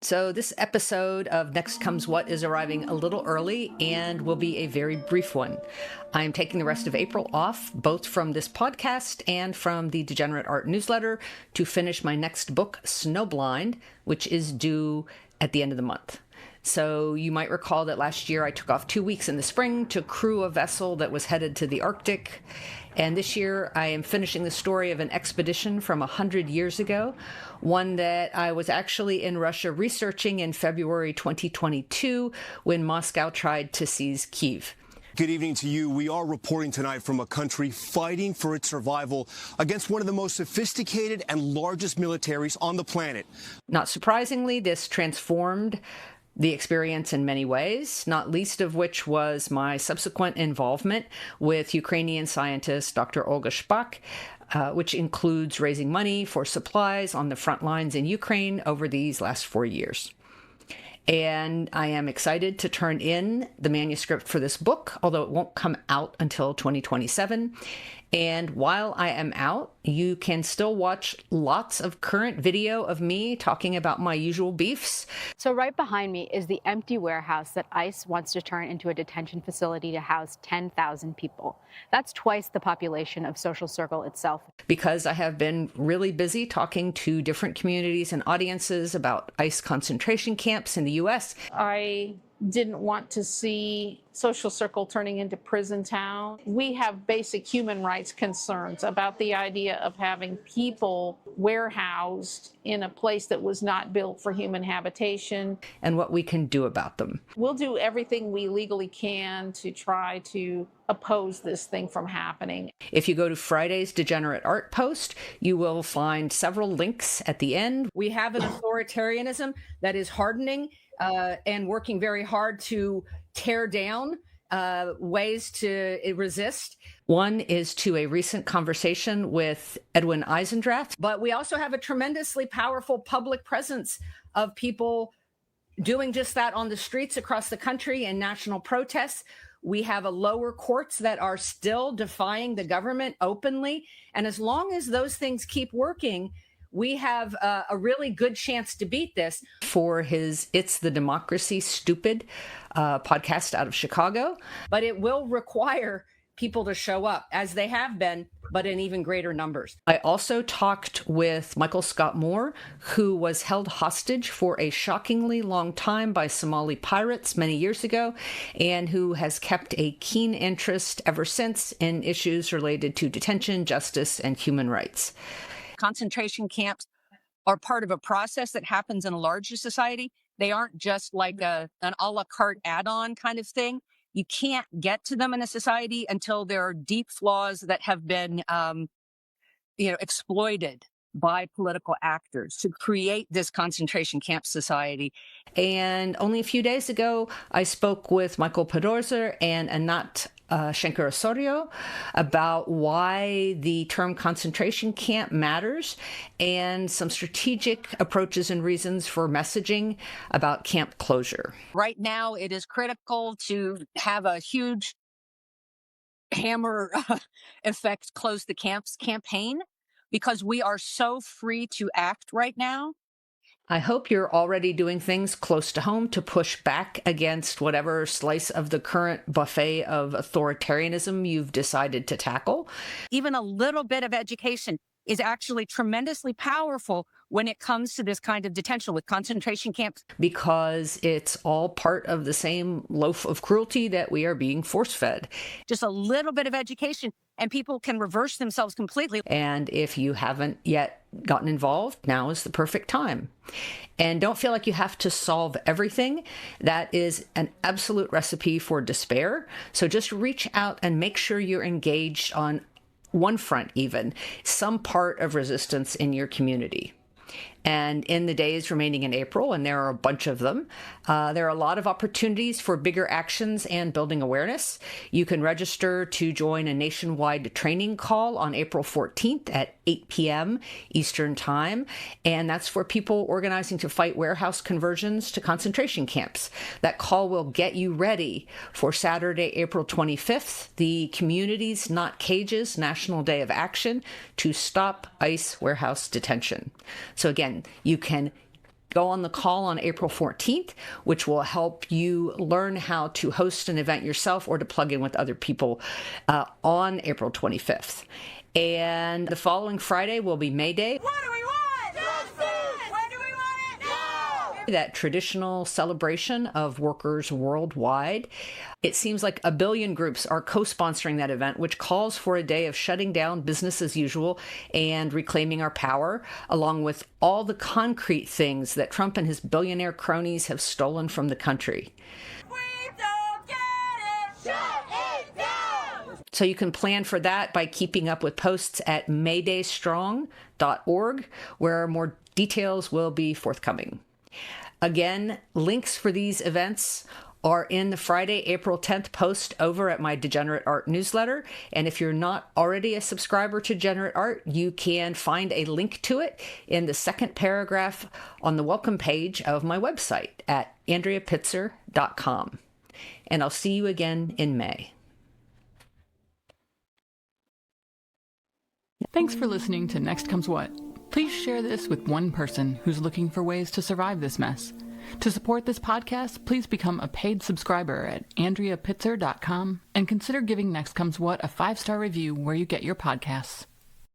So, this episode of Next Comes What is arriving a little early and will be a very brief one. I'm taking the rest of April off, both from this podcast and from the Degenerate Art newsletter, to finish my next book, SNOWBLIND, which is due at the end of the month. So you might recall that last year I took off 2 weeks in the spring to crew a vessel that was headed to the Arctic. And this year I am finishing the story of an expedition from 100 years ago, one that I was actually in Russia researching in February 2022 when Moscow tried to seize Kyiv. Good evening to you. We are reporting tonight from a country fighting for its survival against one of the most sophisticated and largest militaries on the planet. Not surprisingly, this transformed the experience in many ways, not least of which was my subsequent involvement with Ukrainian scientist Dr. Olga Shpak, which includes raising money for supplies on the front lines in Ukraine over these last 4 years. And I am excited to turn in the manuscript for this book, although it won't come out until 2027. And while I am out, you can still watch lots of current video of me talking about my usual beefs. So right behind me is the empty warehouse that ICE wants to turn into a detention facility to house 10,000 people. That's twice the population of Social Circle itself. Because I have been really busy talking to different communities and audiences about ICE concentration camps in the U.S. I didn't want to see Social Circle turning into prison town. We have basic human rights concerns about the idea of having people warehoused in a place that was not built for human habitation. And what we can do about them. We'll do everything we legally can to try to oppose this thing from happening. If you go to Friday's Degenerate Art post, you will find several links at the end. We have an authoritarianism that is hardening and working very hard to tear down ways to resist. One is to a recent conversation with Edwin Eisendrath. But we also have a tremendously powerful public presence of people doing just that on the streets across the country in national protests. We have a lower courts that are still defying the government openly. And as long as those things keep working, we have a really good chance to beat this. For his It's the Democracy Stupid podcast out of Chicago. But it will require people to show up, as they have been, but in even greater numbers. I also talked with Michael Scott Moore, who was held hostage for a shockingly long time by Somali pirates many years ago, and who has kept a keen interest ever since in issues related to detention, justice, and human rights. Concentration camps are part of a process that happens in a larger society. They aren't just like an a la carte add-on kind of thing. You can't get to them in a society until there are deep flaws that have been, exploited by political actors to create this concentration camp society. And only a few days ago, I spoke with Michael Pedorzer and Anat Schenker Osorio about why the term concentration camp matters and some strategic approaches and reasons for messaging about camp closure. Right now, it is critical to have a huge hammer effect close the camps campaign, because we are so free to act right now. I hope you're already doing things close to home to push back against whatever slice of the current buffet of authoritarianism you've decided to tackle. Even a little bit of education is actually tremendously powerful when it comes to this kind of detention with concentration camps. Because it's all part of the same loaf of cruelty that we are being force-fed. Just a little bit of education and people can reverse themselves completely. And if you haven't yet gotten involved, now is the perfect time. And don't feel like you have to solve everything. That is an absolute recipe for despair. So just reach out and make sure you're engaged on one front, even some part of resistance in your community. And in the days remaining in April, and there are a bunch of them, there are a lot of opportunities for bigger actions and building awareness. You can register to join a nationwide training call on April 14th at 8 p.m. Eastern Time. And that's for people organizing to fight warehouse conversions to concentration camps. That call will get you ready for Saturday, April 25th, the Communities Not Cages National Day of Action to stop ICE warehouse detention. So again, you can Go on the call on April 14th, which will help you learn how to host an event yourself or to plug in with other people on April 25th. And the following Friday will be May Day. What do we want? Justice! When do we want it? Now! That traditional celebration of workers worldwide. It seems like a billion groups are co-sponsoring that event, which calls for a day of shutting down business as usual and reclaiming our power, along with all the concrete things that Trump and his billionaire cronies have stolen from the country. We don't get it! Shut it down! So you can plan for that by keeping up with posts at MayDayStrong.org, where more details will be forthcoming. Again, links for these events are in the Friday, April 10th post over at my Degenerate Art newsletter. And if you're not already a subscriber to Degenerate Art, you can find a link to it in the second paragraph on the welcome page of my website at AndreaPitzer.com. And I'll see you again in May. Thanks for listening to Next Comes What. Please share this with one person who's looking for ways to survive this mess. To support this podcast, please become a paid subscriber at AndreaPitzer.com and consider giving Next Comes What a 5-star review where you get your podcasts.